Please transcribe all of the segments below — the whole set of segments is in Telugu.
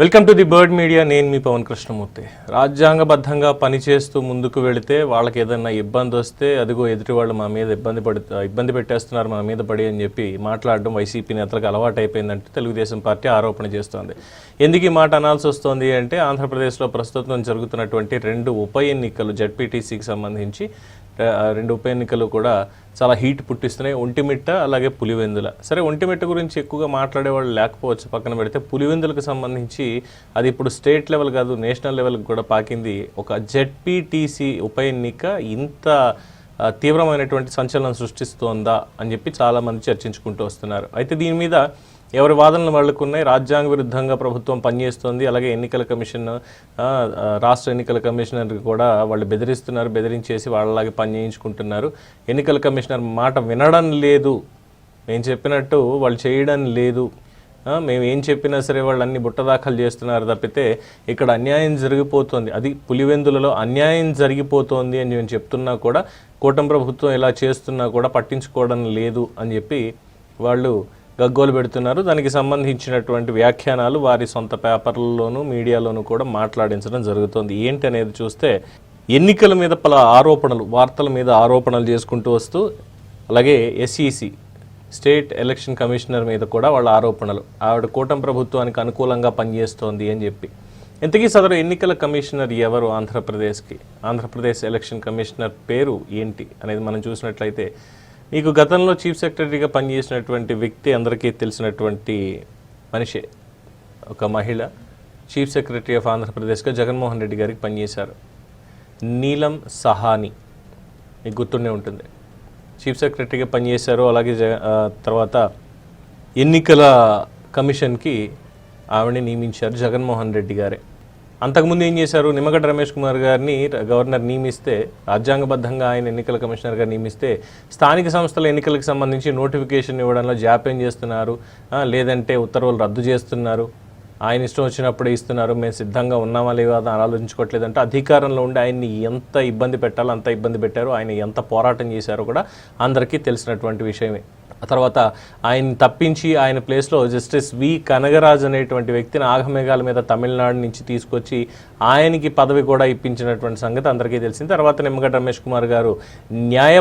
Welcome to the bird media. నేను మీ పవన్ కృష్ణమూర్తి. రాజ్యాంగబద్ధంగా పనిచేస్తూ ముందుకు వెళితే వాళ్ళకి ఏదైనా ఇబ్బంది వస్తే అదిగో ఎదుటి వాళ్ళు మా మీద ఇబ్బంది పెట్టేస్తున్నారు మా మీద పడి అని చెప్పి మాట్లాడడం వైసీపీ నేతలకు అలవాటు అయిపోయిందంటే తెలుగుదేశం పార్టీ ఆరోపణ చేస్తోంది. ఎందుకు ఈ మాట అనాల్సి వస్తుంది అంటే ఆంధ్రప్రదేశ్లో ప్రస్తుతం జరుగుతున్నటువంటి 2 ఉప ఎన్నికలు జెడ్పీటీసీకి సంబంధించి 2 ఉప ఎన్నికలు కూడా చాలా హీట్ పుట్టిస్తున్నాయి. ఒంటిమిట్ట అలాగే పులివెందుల. సరే, ఒంటిమిట్ట గురించి ఎక్కువగా మాట్లాడేవాళ్ళు లేకపోవచ్చు, పక్కన పెడితే పులివెందులకు సంబంధించి అది ఇప్పుడు స్టేట్ లెవెల్ కాదు నేషనల్ లెవెల్కి కూడా పాకింది. ఒక జెడ్పీటీసీ ఉప ఎన్నిక ఇంత తీవ్రమైనటువంటి సంచలనం సృష్టిస్తోందా అని చెప్పి చాలామంది చర్చించుకుంటూ వస్తున్నారు. అయితే దీని మీద ఎవరి వాదనలు వాళ్ళకు ఉన్నాయి. రాజ్యాంగ విరుద్ధంగా ప్రభుత్వం పనిచేస్తుంది. అలాగే ఎన్నికల కమిషన్, రాష్ట్ర ఎన్నికల కమిషనర్ కూడా వాళ్ళు బెదిరించేసి వాళ్ళలాగే పని చేయించుకుంటున్నారు. ఎన్నికల కమిషనర్ మాట వినడం లేదు, నేను చెప్పినట్టు వాళ్ళు చేయడం లేదు, మేము ఏం చెప్పినా సరే వాళ్ళు అన్ని బుట్టదాఖలు చేస్తున్నారు తప్పితే ఇక్కడ అన్యాయం జరిగిపోతుంది, అది పులివెందులలో అన్యాయం జరిగిపోతుంది అని నేను చెప్తున్నా కూడా కూటమి ప్రభుత్వం ఇలా చేస్తున్నా కూడా పట్టించుకోవడం లేదు అని చెప్పి వాళ్ళు గగ్గోలు పెడుతున్నారు. దానికి సంబంధించినటువంటి వ్యాఖ్యానాలు వారి సొంత పేపర్లలోనూ మీడియాలోనూ కూడా మాట్లాడించడం జరుగుతుంది. ఏంటి అనేది చూస్తే ఎన్నికల మీద పలు ఆరోపణలు, వార్తల మీద ఆరోపణలు చేసుకుంటూ వస్తూ, అలాగే ఎస్ఈసి స్టేట్ ఎలక్షన్ కమిషనర్ మీద కూడా వాళ్ళ ఆరోపణలు, ఆవిడ కూటమి ప్రభుత్వానికి అనుకూలంగా పనిచేస్తోంది అని చెప్పి. ఇంతకీ సదరు ఎన్నికల కమిషనర్ ఎవరు ఆంధ్రప్రదేశ్కి? ఆంధ్రప్రదేశ్ ఎలక్షన్ కమిషనర్ పేరు ఏంటి అనేది మనం చూసినట్లయితే, మీకు గతంలో చీఫ్ సెక్రటరీగా పనిచేసినటువంటి వ్యక్తి అందరికీ తెలిసినటువంటి మనిషే. ఒక మహిళ చీఫ్ సెక్రటరీ ఆఫ్ ఆంధ్రప్రదేశ్గా జగన్మోహన్ రెడ్డి గారికి పనిచేశారు. నీలం సహాని, మీకు గుర్తుండే ఉంటుంది. చీఫ్ సెక్రటరీగా పనిచేశారు. అలాగే తర్వాత ఎన్నికల కమిషన్కి ఆవిడని నియమించారు జగన్మోహన్ రెడ్డి గారే. అంతకుముందు ఏం చేశారు, నిమ్మగడ్డ రమేష్ కుమార్ గారిని గవర్నర్ నియమిస్తే, రాజ్యాంగబద్ధంగా ఆయన ఎన్నికల కమిషనర్గా నియమిస్తే స్థానిక సంస్థల ఎన్నికలకు సంబంధించి నోటిఫికేషన్ ఇవ్వడంలో జాప్యం చేస్తున్నారు, లేదంటే ఉత్తర్వులు రద్దు చేస్తున్నారు, ఆయన ఇష్టం వచ్చినప్పుడే ఇస్తున్నారు, మేము సిద్ధంగా ఉన్నామా లేవా అని ఆలోచించుకోవట్లేదంటే అధికారంలో ఉండి ఆయన్ని ఎంత ఇబ్బంది పెట్టాలో అంత ఇబ్బంది పెట్టారు. ఆయన ఎంత పోరాటం చేశారో కూడా అందరికీ తెలిసినటువంటి విషయమే. ఆ తర్వాత ఆయన తప్పించి ఆయన ప్లేస్లో జస్టిస్ వి కనగరాజ్ అనేటువంటి వ్యక్తిని ఆగమేఘాల మీద తమిళనాడు నుంచి తీసుకొచ్చి ఆయనకి పదవి కూడా ఇప్పించినటువంటి సంగతి అందరికీ తెలిసింది. తర్వాత నిమ్మగడ్డ రమేష్ కుమార్ గారు న్యాయ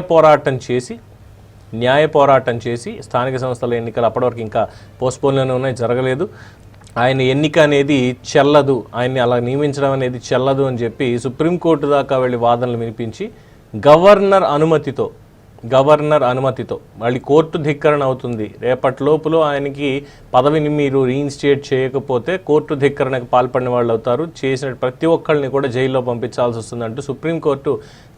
పోరాటం చేసి స్థానిక సంస్థల ఎన్నికలు అప్పటివరకు ఇంకా పోస్ట్పోన్లోనే ఉన్నాయి, జరగలేదు. ఆయన ఎన్నిక అనేది చెల్లదు, ఆయన్ని అలా నియమించడం అనేది చెల్లదు అని చెప్పి సుప్రీంకోర్టు దాకా వెళ్ళి వాదనలు వినిపించి గవర్నర్ అనుమతితో మళ్ళీ కోర్టు ధిక్కరణ అవుతుంది. రేపటి లోపల ఆయనకి పదవిని మీరు రీఇన్స్టేట్ చేయకపోతే కోర్టు ధిక్కరణకు పాల్పడిన వాళ్ళు అవుతారు, చేసిన ప్రతి ఒక్కరిని కూడా జైల్లో పంపించాల్సి వస్తుందంటూ సుప్రీంకోర్టు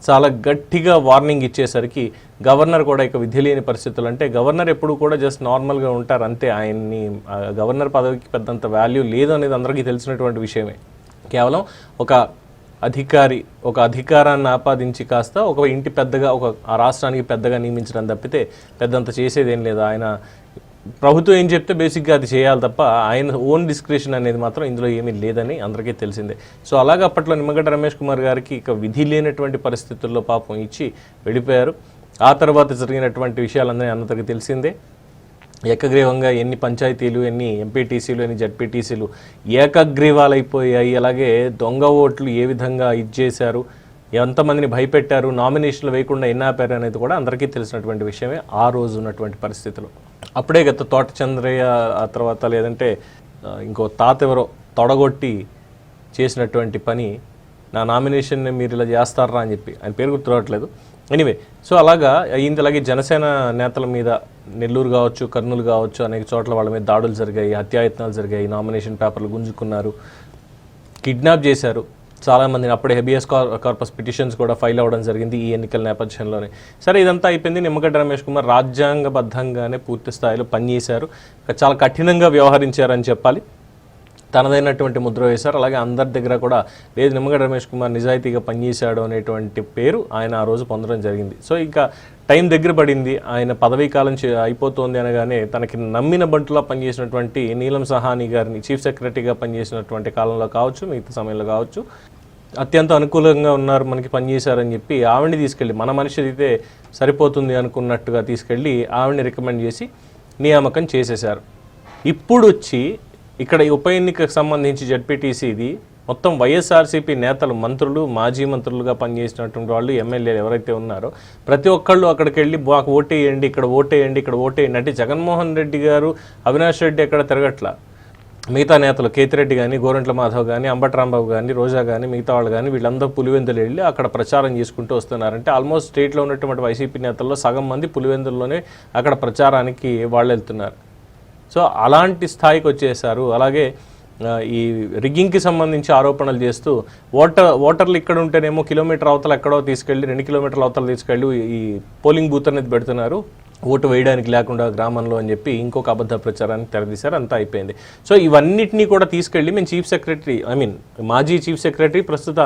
చాలా గట్టిగా వార్నింగ్ ఇచ్చేసరికి గవర్నర్ కూడా ఇక విధి లేని పరిస్థితులు. అంటే గవర్నర్ ఎప్పుడు కూడా జస్ట్ నార్మల్గా ఉంటారు అంతే, ఆయన్ని గవర్నర్ పదవికి పెద్దంత వాల్యూ లేదు అనేది అందరికీ తెలిసినటువంటి విషయమే. కేవలం ఒక అధికారాన్ని ఆపాదించి కాస్త ఒక ఇంటి పెద్దగా, ఆ రాష్ట్రానికి పెద్దగా నియమించడం తప్పితే పెద్దంత చేసేదేం లేదు. ఆయన ప్రభుత్వం ఏం చెప్తే బేసిక్గా అది చేయాలి తప్ప ఆయన ఓన్ డిస్క్రిప్షన్ అనేది మాత్రం ఇందులో ఏమీ లేదని అందరికీ తెలిసిందే. సో అలాగే అప్పట్లో నిమ్మగడ్డ రమేష్ కుమార్ గారికి ఇక విధి లేనటువంటి పరిస్థితుల్లో పాపం ఇచ్చి వెళ్ళిపోయారు. ఆ తర్వాత జరిగినటువంటి విషయాలన్నీ అందరికీ తెలిసిందే. ఏకగ్రీవంగా ఎన్ని పంచాయతీలు, ఎన్ని ఎంపీటీసీలు, ఎన్ని జడ్పీటీసీలు ఏకగ్రీవాలైపోయాయి. అలాగే దొంగ ఓట్లు ఏ విధంగా ఇచ్చేశారు, ఎంతమందిని భయపెట్టారు, నామినేషన్లు వేయకుండా ఎన్ని ఆపారు అనేది కూడా అందరికీ తెలిసినటువంటి విషయమే ఆ రోజు ఉన్నటువంటి పరిస్థితులు. అప్పుడే గత తోట చంద్రయ్య, ఆ తర్వాత లేదంటే ఇంకో తాత ఎవరో తొడగొట్టి చేసినటువంటి పని, నా నామినేషన్ని మీరు ఇలా చేస్తారా అని చెప్పి, ఆయన పేరు గుర్తురావట్లేదు. ఎనీవే, సో అలాగా అయింది. అలాగే జనసేన నేతల మీద నెల్లూరు కావచ్చు, కర్నూలు కావచ్చు, అనేక చోట్ల వాళ్ళ మీద దాడులు జరిగాయి, హత్యాయత్నాలు జరిగాయి, నామినేషన్ పేపర్లు గుంజుకున్నారు, కిడ్నాప్ చేశారు చాలామందిని. అప్పుడే హెబియస్ కార్పస్ పిటిషన్స్ కూడా ఫైల్ అవ్వడం జరిగింది ఈ ఎన్నికల నేపథ్యంలోనే. సరే, ఇదంతా అయిపోయింది. నిమ్మగడ్డ రమేష్ కుమార్ రాజ్యాంగబద్ధంగానే పూర్తి స్థాయిలో పనిచేశారు, చాలా కఠినంగా వ్యవహరించారని చెప్పాలి. తనదైనటువంటి ముద్ర వేశారు. అలాగే అందరి దగ్గర కూడా లేదు నిమ్మగడ్డ రమేష్ కుమార్ నిజాయితీగా పనిచేశాడు అనేటువంటి పేరు ఆయన ఆ రోజు పొందడం జరిగింది. సో ఇంకా టైం దగ్గర పడింది, ఆయన పదవీ కాలం అయిపోతుంది అనగానే తనకి నమ్మిన బంటులా పనిచేసినటువంటి నీలం సహాని గారిని చీఫ్ సెక్రటరీగా పనిచేసినటువంటి కాలంలో కావచ్చు, మిగతా సమయంలో కావచ్చు, అత్యంత అనుకూలంగా ఉన్నారు, మనకి పనిచేశారని చెప్పి ఆవిడని తీసుకెళ్ళి, మన మనిషి అయితే సరిపోతుంది అనుకున్నట్టుగా తీసుకెళ్ళి ఆవిడని రికమెండ్ చేసి నియామకం చేసేశారు. ఇప్పుడు వచ్చి ఇక్కడ ఈ ఉప ఎన్నికకు సంబంధించి జడ్పీటీసీది మొత్తం వైఎస్ఆర్సీపీ నేతలు, మంత్రులు, మాజీ మంత్రులుగా పనిచేసినటువంటి వాళ్ళు, ఎమ్మెల్యేలు ఎవరైతే ఉన్నారో ప్రతి ఒక్కళ్ళు అక్కడికి వెళ్ళి మాకు ఓటేయండి, ఇక్కడ ఓటేయండి, ఇక్కడ ఓటేయండి అంటే జగన్మోహన్ రెడ్డి గారు, అవినాష్ రెడ్డి ఎక్కడ తిరగట్లా. మిగతా నేతలు కేతిరెడ్డి కానీ, గోరంట్ల మాధవ్ కానీ, అంబటి రాంబాబు కానీ, రోజా కానీ, మిగతా వాళ్ళు కానీ వీళ్ళందరూ పులివెందులు వెళ్ళి అక్కడ ప్రచారం చేసుకుంటూ వస్తున్నారంటే ఆల్మోస్ట్ స్టేట్లో ఉన్నటువంటి వైసీపీ నేతల్లో సగం మంది పులివెందుల్లోనే అక్కడ ప్రచారానికి వాళ్ళు వెళ్తున్నారు. సో అలాంటి స్థాయికి వచ్చేసారు. అలాగే ఈ రిగ్గింగ్కి సంబంధించి ఆరోపణలు చేస్తూ ఓటర్లు ఇక్కడ ఉంటేనేమో కిలోమీటర్ అవతల ఎక్కడో తీసుకెళ్ళి 2 కిలోమీటర్ల అవతల తీసుకెళ్ళి ఈ పోలింగ్ బూత్ అనేది పెడుతున్నారు ఓటు వేయడానికి లేకుండా గ్రామంలో అని చెప్పి ఇంకొక అబద్ధ ప్రచారాన్ని తెరదీశారు. అంతా అయిపోయింది. సో ఇవన్నిటినీ కూడా తీసుకెళ్ళి మేము చీఫ్ సెక్రటరీ, మాజీ చీఫ్ సెక్రటరీ, ప్రస్తుత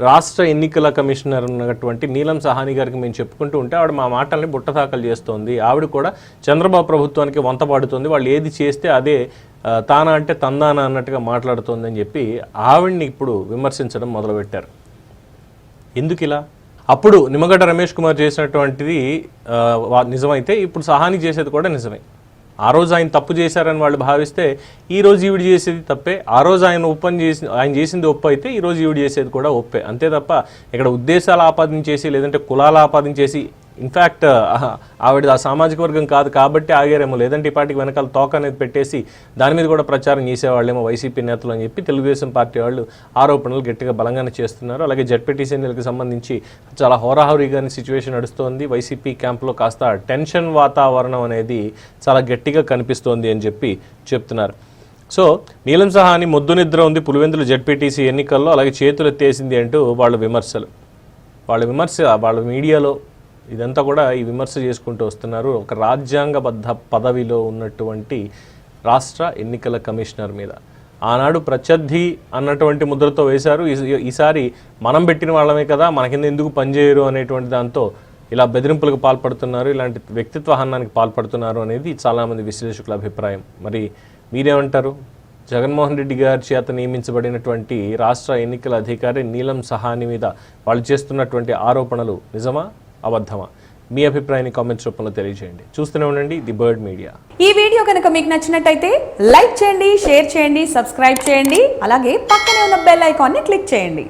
రాష్ట్ర ఎన్నికల కమిషనర్ ఉన్నటువంటి నీలం సహాని గారికి మేము చెప్పుకుంటూ ఉంటే ఆవిడ మా మాటల్ని బుట్టదాఖలు చేస్తోంది. ఆవిడ కూడా చంద్రబాబు ప్రభుత్వానికి వంత పాడుతుంది, వాళ్ళు ఏది చేస్తే అదే తానా అంటే తందానా అన్నట్టుగా మాట్లాడుతోందని చెప్పి ఆవిడ్ని ఇప్పుడు విమర్శించడం మొదలుపెట్టారు. ఎందుకు ఇలా? అప్పుడు నిమ్మగడ్డ రమేష్ కుమార్ చేసినటువంటిది నిజమైతే ఇప్పుడు సహాని చేసేది కూడా నిజమే. ఆ రోజు ఆయన తప్పు చేశారని వాళ్ళు భావిస్తే ఈ రోజు ఈవిడ చేసేది తప్పే. ఆ రోజు ఆయన చేసింది ఒప్పు అయితే ఈ రోజు ఈవిడ చేసేది కూడా ఒప్పే. అంతే తప్ప ఇక్కడ ఉద్దేశాలు ఆపాదించేసి లేదంటే కులాలు ఆపాదించేసి, ఇన్ఫ్యాక్ట్ ఆవిడ ఆ సామాజిక వర్గం కాదు కాబట్టి ఆగారేమో, లేదంటే ఈ పార్టీకి వెనకాల తోక అనేది పెట్టేసి దాని మీద కూడా ప్రచారం చేసేవాళ్ళేమో వైసీపీ నేతలు అని చెప్పి తెలుగుదేశం పార్టీ వాళ్ళు ఆరోపణలు గట్టిగా బలంగానే చేస్తున్నారు. అలాగే జడ్పీటీసీ ఎన్నికలకు సంబంధించి చాలా హోరాహోరీగానే సిచ్యువేషన్ నడుస్తోంది. వైసీపీ క్యాంప్లో కాస్త టెన్షన్ వాతావరణం అనేది చాలా గట్టిగా కనిపిస్తోంది అని చెప్పి చెప్తున్నారు. సో నీలం సహాని మొద్దు నిద్ర ఉంది పులివెందుల జడ్పీటీసీ ఎన్నికల్లో, అలాగే చేతులు ఎత్తేసింది అంటూ వాళ్ళ మీడియాలో ఇదంతా కూడా ఈ విమర్శ చేసుకుంటూ వస్తున్నారు. ఒక రాజ్యాంగబద్ధ పదవిలో ఉన్నటువంటి రాష్ట్ర ఎన్నికల కమిషనర్ మీద ఆనాడు ప్రత్యర్థి అన్నటువంటి ముద్రతో వేశారు. ఈసారి మనం పెట్టిన వాళ్ళమే కదా, మన కింద ఎందుకు పనిచేయరు అనేటువంటి దాంతో ఇలా బెదిరింపులకు పాల్పడుతున్నారు, ఇలాంటి వ్యక్తిత్వ హననానికి పాల్పడుతున్నారు అనేది చాలామంది విశ్లేషకుల అభిప్రాయం. మరి మీరేమంటారు? జగన్మోహన్ రెడ్డి గారి చేత నియమించబడినటువంటి రాష్ట్ర ఎన్నికల అధికారి నీలం సహాని మీద వాళ్ళు చేస్తున్నటువంటి ఆరోపణలు నిజమా, అబద్ధమా? మీ అభిప్రాయాన్ని కామెంట్స్ రూపంలో తెలియజేయండి. చూస్తూనే ఉండండి ది బర్డ్ మీడియా. ఈ వీడియో కనుక మీకు నచ్చినట్టయితే లైక్ చేయండి, షేర్ చేయండి, సబ్స్క్రైబ్ చేయండి. అలాగే పక్కనే ఉన్న బెల్ ఐకాన్ని క్లిక్ చేయండి.